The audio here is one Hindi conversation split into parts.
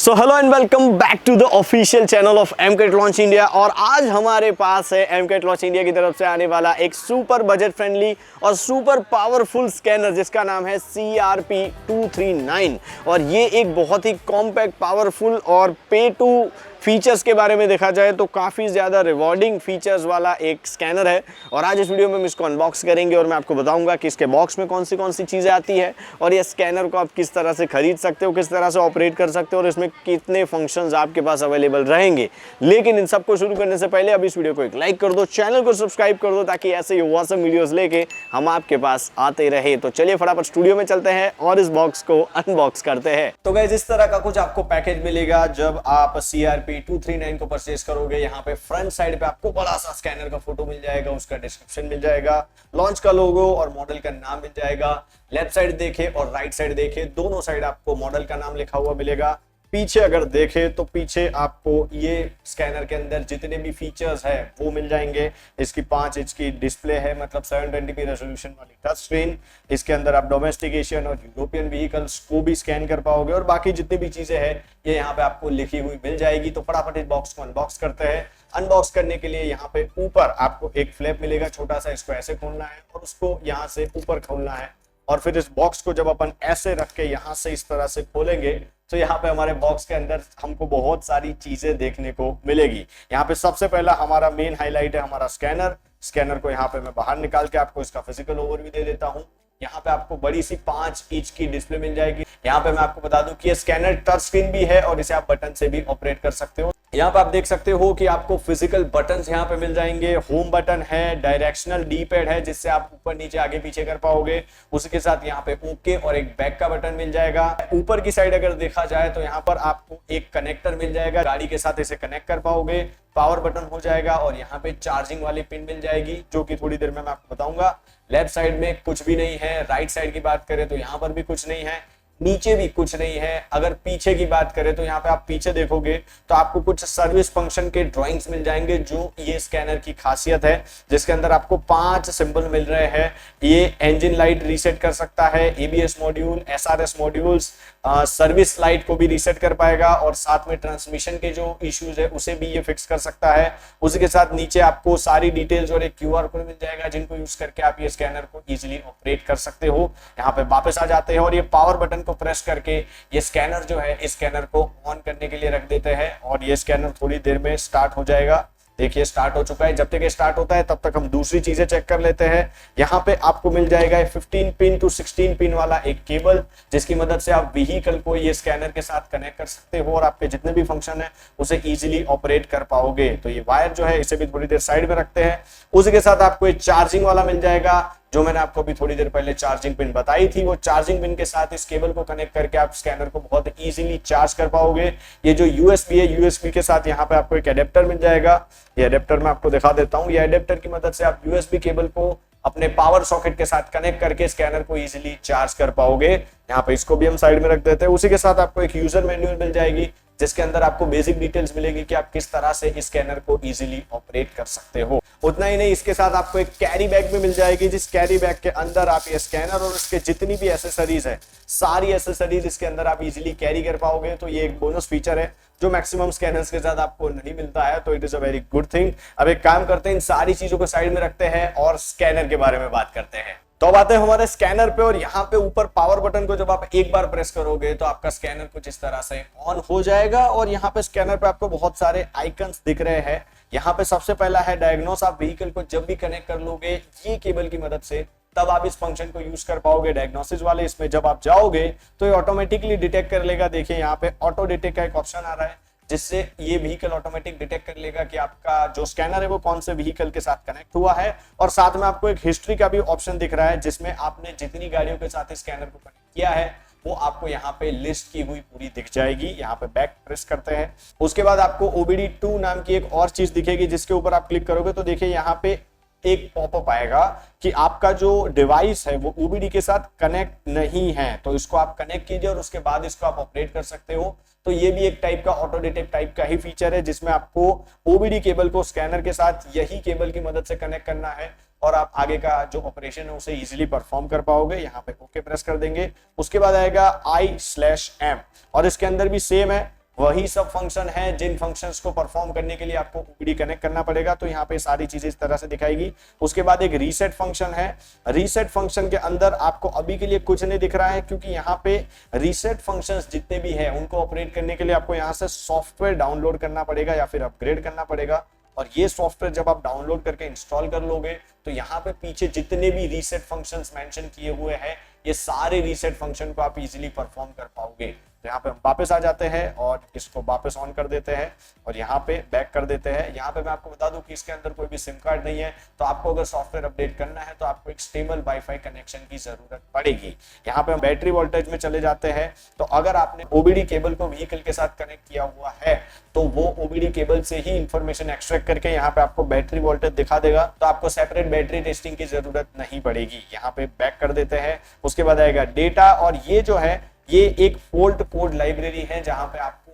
So hello and welcome back to the official channel of एमकेट लॉन्च इंडिया। और आज हमारे पास है एमकेट लॉन्च इंडिया की तरफ से आने वाला एक सुपर बजट फ्रेंडली और सुपर पावरफुल स्कैनर जिसका नाम है CRP239। और ये एक बहुत ही कॉम्पैक्ट, पावरफुल और पे टू फीचर्स के बारे में देखा जाए तो काफ़ी ज़्यादा रिवॉर्डिंग फीचर्स वाला एक स्कैनर है। और आज इस वीडियो में हम इसको अनबॉक्स करेंगे और मैं आपको बताऊंगा कि इसके बॉक्स में कौन सी चीज़ें आती है और ये स्कैनर को आप किस तरह से खरीद सकते हो, किस तरह से ऑपरेट कर सकते हो और इसमें कितने फंक्शंस आपके पास अवेलेबल रहेंगे। लेकिन इन सबको शुरू करने से पहले अब इस वीडियो को एक लाइक कर दो, चैनल को सब्सक्राइब कर दो ताकि ऐसे ही ऑसम वीडियोस लेके हम आपके पास आते रहे। तो चलिए फटाफट स्टूडियो में चलते हैं और इस बॉक्स को अनबॉक्स करते हैं। तो गाइस, इस तरह का कुछ आपको पैकेज मिलेगा जब आप CRP239 को परचेज करोगे। यहाँ पे फ्रंट साइड पे आपको बड़ा सा स्कैनर का फोटो मिल जाएगा, उसका डिस्क्रिप्शन मिल जाएगा, लॉन्च का लोगो और मॉडल का नाम मिल जाएगा। लेफ्ट साइड देखे और राइट साइड देखे, दोनों साइड आपको मॉडल का नाम लिखा हुआ मिलेगा। पीछे अगर देखे तो पीछे आपको ये स्कैनर के अंदर जितने भी फीचर्स है वो मिल जाएंगे। इसकी 5 इंच की डिस्प्ले है, मतलब 720p रेजोल्यूशन वाली टच स्क्रीन। इसके अंदर आप डोमेस्टिकेशन और यूरोपियन व्हीकल्स को भी स्कैन कर पाओगे और बाकी जितनी भी चीजें हैं ये यहाँ पे आपको लिखी हुई मिल जाएगी। तो फटाफट इस बॉक्स को अनबॉक्स करते हैं। अनबॉक्स करने के लिए यहाँ पे ऊपर आपको एक फ्लैप मिलेगा छोटा सा, इसको ऐसे खोलना है और उसको यहाँ से ऊपर खोलना है। और फिर इस बॉक्स को जब अपन ऐसे रख के यहाँ से इस तरह से खोलेंगे तो यहाँ पे हमारे बॉक्स के अंदर हमको बहुत सारी चीजें देखने को मिलेगी। यहाँ पे सबसे पहला हमारा मेन हाईलाइट है हमारा स्कैनर को यहाँ पे मैं बाहर निकाल के आपको इसका फिजिकल ओवरव्यू दे देता हूँ। यहाँ पे आपको बड़ी सी 5 इंच की डिस्प्ले मिल जाएगी। यहाँ पे मैं आपको बता दूं कि ये स्कैनर टच स्क्रीन भी है और इसे आप बटन से भी ऑपरेट कर सकते हो। यहाँ पे आप देख सकते हो कि आपको फिजिकल बटन्स यहाँ पे मिल जाएंगे। होम बटन है, डायरेक्शनल डी पैड है जिससे आप ऊपर नीचे आगे पीछे कर पाओगे। उसके साथ यहाँ पे ओके और एक बैक का बटन मिल जाएगा। ऊपर की साइड अगर देखा जाए तो यहाँ पर आपको एक कनेक्टर मिल जाएगा, गाड़ी के साथ इसे कनेक्ट कर पाओगे। पावर बटन हो जाएगा और यहाँ पे चार्जिंग वाली पिन मिल जाएगी जो कि थोड़ी देर में मैं आपको बताऊंगा। लेफ्ट साइड में कुछ भी नहीं है। राइट साइड की बात करें तो यहाँ पर भी कुछ नहीं है, नीचे भी कुछ नहीं है। अगर पीछे की बात करें तो यहाँ पे आप पीछे देखोगे तो आपको कुछ सर्विस फंक्शन के ड्राइंग्स मिल जाएंगे जो ये स्कैनर की खासियत है, जिसके अंदर आपको 5 सिंबल मिल रहे हैं। ये इंजन लाइट रीसेट कर सकता है, ABS module, SRS modules, service light को भी रीसेट कर पाएगा और साथ में ट्रांसमिशन के जो इश्यूज है उसे भी ये फिक्स कर सकता है। उसी के साथ नीचे आपको सारी डिटेल्स और एक QR कोड मिल जाएगा जिनको यूज करके आप ये स्कैनर को इजीली ऑपरेट कर सकते हो। यहाँ पे वापस आ जाते हैं और ये पावर बटन को प्रेस करके ये स्कैनर जो है इस स्कैनर को ऑन करने के लिए रख देते हैं और ये स्कैनर थोड़ी देर में स्टार्ट हो जाएगा। देखिए स्टार्ट हो चुका है। जब तक ये स्टार्ट होता है तब तक हम दूसरी चीजें चेक कर लेते हैं। यहाँ पे आपको मिल जाएगा 15 पिन टू 16 पिन वाला एक केबल जिसकी मदद से आप व्हीकल को ये स्कैनर के साथ कनेक्ट कर सकते हो और आपके जितने भी फंक्शन है उसे इजीली ऑपरेट कर पाओगे। तो ये वायर जो है इसे भी थोड़ी देर साइड में रखते हैं। उसी के साथ आपको एक चार्जिंग वाला मिल जाएगा जो मैंने आपको भी थोड़ी देर पहले चार्जिंग पिन बताई थी। वो चार्जिंग पिन के साथ इस केबल को कनेक्ट करके आप स्कैनर को बहुत इजीली चार्ज कर पाओगे। ये जो USB है, USB के साथ यहाँ पे आपको एक एडेप्टर मिल जाएगा। ये एडेप्टर मैं आपको दिखा देता हूँ। ये एडेप्टर की मदद से आप USB केबल को अपने पावर सॉकेट के साथ कनेक्ट करके स्कैनर को इजीली चार्ज कर पाओगे। यहाँ पे इसको भी हम साइड में रख देते हैं। उसी के साथ आपको एक यूजर मैन्युअल मिल जाएगी जिसके अंदर आपको बेसिक डिटेल्स मिलेगी कि आप किस तरह से इस स्कैनर को इजीली ऑपरेट कर सकते हो। उतना ही नहीं, इसके साथ आपको एक कैरी बैग भी मिल जाएगी जिस कैरी बैग के अंदर आप ये स्कैनर और इसके जितनी भी एसेसरीज है, सारी एसेसरीज इसके अंदर आप इजीली कैरी कर पाओगे। तो ये एक बोनस फीचर है जो मैक्सिमम स्कैनर्स के साथ आपको नहीं मिलता है, तो it is a very good thing. अब एक काम करते हैं, इन सारी चीजों को साइड में रखते हैं और स्कैनर के बारे में बात करते हैं। तो अब आते हैं हमारे स्कैनर पे और यहाँ पे ऊपर पावर बटन को जब आप एक बार प्रेस करोगे तो आपका स्कैनर कुछ इस तरह से ऑन हो जाएगा और यहाँ पे स्कैनर पे आपको बहुत सारे आइकन्स दिख रहे हैं। यहाँ पे सबसे पहला है डायग्नोस। आप व्हीकल को जब भी कनेक्ट कर लोगे ये केबल की मदद से तब आप इस फंक्शन को यूज कर पाओगे डायग्नोसिस वाले। इसमें जब आप जाओगे तो ये ऑटोमेटिकली डिटेक्ट कर लेगा। देखिए यहाँ पे ऑटो डिटेक्ट का एक ऑप्शन आ रहा है जिससे ये व्हीकल ऑटोमेटिक डिटेक्ट कर लेगा कि आपका जो स्कैनर है वो कौन से व्हीकल के साथ कनेक्ट हुआ है। और साथ में आपको एक हिस्ट्री का भी ऑप्शन दिख रहा है जिसमें आपने जितनी गाड़ियों के साथ इस स्कैनर को कनेक्ट किया है वो आपको यहाँ पे लिस्ट की हुई पूरी दिख जाएगी। यहाँ पे बैक प्रेस करते हैं। उसके बाद आपको OBD2 नाम की एक और चीज दिखेगी जिसके ऊपर आप क्लिक करोगे तो देखिए यहाँ पे एक पॉपअप आएगा कि आपका जो डिवाइस है वो OBD के साथ कनेक्ट नहीं है, तो इसको आप कनेक्ट कीजिए और उसके बाद इसको आप ऑपरेट कर सकते हो। तो ये भी एक टाइप का ऑटो डिटेक्ट टाइप का ही फीचर है जिसमें आपको OBD केबल को स्कैनर के साथ यही केबल की मदद से कनेक्ट करना है और आप आगे का जो ऑपरेशन है उसे इजीली परफॉर्म कर पाओगे। यहाँ पे ओके प्रेस कर देंगे। उसके बाद आएगा I/M और इसके अंदर भी सेम है, वही सब फंक्शन है जिन फंक्शंस को परफॉर्म करने के लिए आपको ओबीडी कनेक्ट करना पड़ेगा। तो यहाँ पे सारी चीजें इस तरह से दिखाएगी। उसके बाद एक रीसेट फंक्शन है। रीसेट फंक्शन के अंदर आपको अभी के लिए कुछ नहीं दिख रहा है, क्योंकि यहाँ पे रीसेट फंक्शंस जितने भी हैं उनको ऑपरेट करने के लिए आपको यहाँ से सॉफ्टवेयर डाउनलोड करना पड़ेगा या फिर अपग्रेड करना पड़ेगा। और ये सॉफ्टवेयर जब आप डाउनलोड करके इंस्टॉल कर लोगे तो यहाँ पे पीछे जितने भी रीसेट फंक्शंस मेंशन किए हुए हैं ये सारे रीसेट फंक्शन को आप इजीली परफॉर्म कर पाओगे। तो यहाँ पे हम वापस आ जाते हैं और इसको वापस ऑन कर देते हैं और यहाँ पे बैक कर देते हैं। यहाँ पे मैं आपको बता दूं कि इसके अंदर कोई भी सिम कार्ड नहीं है, तो आपको अगर सॉफ्टवेयर अपडेट करना है तो आपको एक स्टेबल वाईफाई कनेक्शन की जरूरत पड़ेगी। यहाँ पे हम बैटरी वोल्टेज में चले जाते हैं। तो अगर आपने ओबीडी केबल को व्हीकल के साथ कनेक्ट किया हुआ है तो वो ओबीडी केबल से ही इंफॉर्मेशन एक्सट्रैक्ट करके यहाँ पे आपको बैटरी वोल्टेज दिखा देगा। तो आपको सेपरेट बैटरी टेस्टिंग की जरूरत नहीं पड़ेगी। यहाँ पे बैक कर देते हैं। उसके बाद आएगा डेटा, और ये जो है ये एक फॉल्ट कोड लाइब्रेरी है जहां पे आपको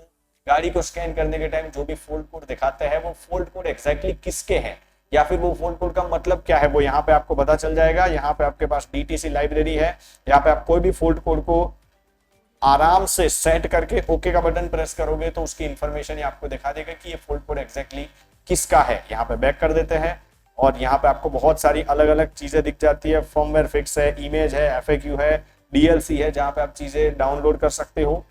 गाड़ी को स्कैन करने के टाइम जो भी फॉल्ट कोड दिखाते हैं वो फॉल्ट कोड एग्जैक्टली किसके हैं या फिर वो फॉल्ट कोड का मतलब क्या है वो यहाँ पे आपको पता चल जाएगा। यहाँ पे आपके पास डीटीसी लाइब्रेरी है। यहाँ पे आप कोई भी फॉल्ट कोड को आराम से सेट करके ओके का बटन प्रेस करोगे तो उसकी इंफॉर्मेशन आपको दिखा देगा कि ये फॉल्ट कोड एग्जैक्टली किसका है। यहाँ पे बैक कर देते हैं और यहाँ पे आपको बहुत सारी अलग अलग चीजें दिख जाती है। फर्मवेयर फिक्स है, इमेज है, एफएक्यू है, डीएलसी है जहां पे आप चीजें डाउनलोड कर सकते हो।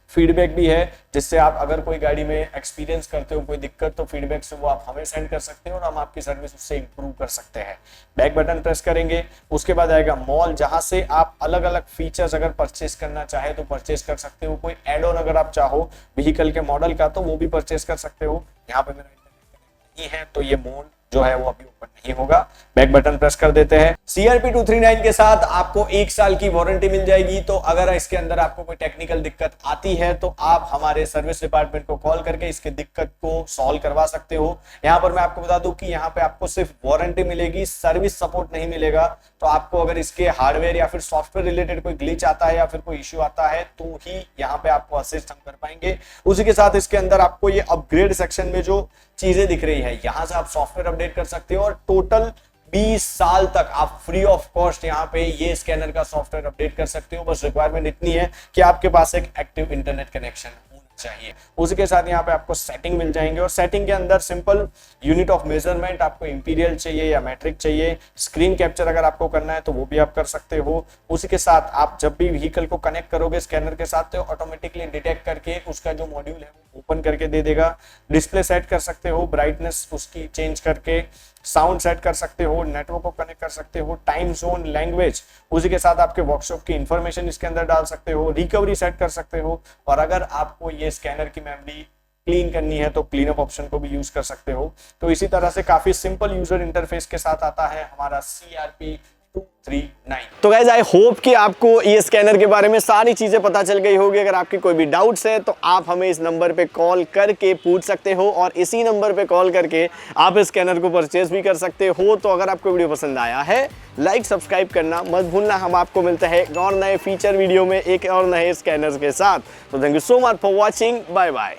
फीडबैक भी है जिससे आप अगर कोई गाड़ी में एक्सपीरियंस करते हो कोई दिक्कत तो फीडबैक से वो आप हमें सेंड कर सकते हो और हम आपकी सर्विस उससे इंप्रूव कर सकते हैं। बैक बटन प्रेस करेंगे। उसके बाद आएगा मॉल, जहां से आप अलग अलग फीचर्स अगर परचेस करना चाहे तो परचेस कर सकते हो। कोई एड ऑन अगर आप चाहो व्हीकल के मॉडल का तो वो भी परचेस कर सकते हो। यहाँ पे मेरा इंटरनेट नहीं है तो ये मोड जो है वो अभी ओपन नहीं होगा। बैक बटन प्रेस कर देते हैं। CRP 239 के साथ आपको 1 साल की वारंटी मिल जाएगी। तो अगर इसके अंदर आपको कोई टेक्निकल दिक्कत आती है तो आप हमारे सर्विस डिपार्टमेंट को कॉल करके इसके दिक्कत को सॉल्व करवा सकते हो। यहाँ पर मैं आपको बता दूं कि यहाँ पे आपको सिर्फ वारंटी मिलेगी, सर्विस सपोर्ट नहीं मिलेगा। तो आपको अगर इसके हार्डवेयर या फिर सॉफ्टवेयर रिलेटेड कोई ग्लिच आता है या फिर कोई इश्यू आता है तो ही यहाँ पे आपको असिस्ट हम कर पाएंगे। उसी के साथ इसके अंदर आपको ये अपग्रेड सेक्शन में जो चीजें दिख रही है यहाँ से आप सॉफ्टवेयर अपडेट कर सकते हो और टोटल 20 साल तक आप फ्री ऑफ कॉस्ट यहाँ पे ये स्कैनर का सॉफ्टवेयर अपडेट कर सकते हो। बस रिक्वायरमेंट इतनी है कि आपके पास एक एक्टिव इंटरनेट कनेक्शन होना चाहिए। उसी के साथ यहाँ पे आपको सेटिंग मिल जाएंगे और सेटिंग के अंदर सिंपल यूनिट ऑफ मेजरमेंट आपको इंपीरियल चाहिए या मैट्रिक चाहिए। स्क्रीन कैप्चर अगर आपको करना है तो वो भी आप कर सकते हो। उसी के साथ आप जब भी व्हीकल को कनेक्ट करोगे स्कैनर के साथ तो ऑटोमेटिकली डिटेक्ट करके उसका जो मॉड्यूल है वो ओपन करके दे देगा। डिस्प्ले सेट कर सकते हो, ब्राइटनेस उसकी चेंज करके, साउंड सेट कर सकते हो, नेटवर्क को कनेक्ट कर सकते हो, टाइम जोन, लैंग्वेज, उसी के साथ आपके वर्कशॉप की इंफॉर्मेशन इसके अंदर डाल सकते हो, रिकवरी सेट कर सकते हो। और अगर आपको ये स्कैनर की मेमोरी क्लीन करनी है तो क्लीन अप ऑप्शन को भी यूज कर सकते हो। तो इसी तरह से काफी सिंपल यूजर इंटरफेस के साथ आता है हमारा CRP 239। तो गाइज आई होप कि आपको ये स्कैनर के बारे में सारी चीजें पता चल गई होगी। अगर आपकी कोई भी डाउट्स है तो आप हमें इस नंबर पे कॉल करके पूछ सकते हो और इसी नंबर पे कॉल करके आप इस स्कैनर को परचेज भी कर सकते हो। तो अगर आपको वीडियो पसंद आया है लाइक सब्सक्राइब करना मत भूलना। हम आपको मिलते हैं एक और नए फीचर वीडियो में एक और नए स्कैनर के साथ। तो thank you so much for watching, bye bye.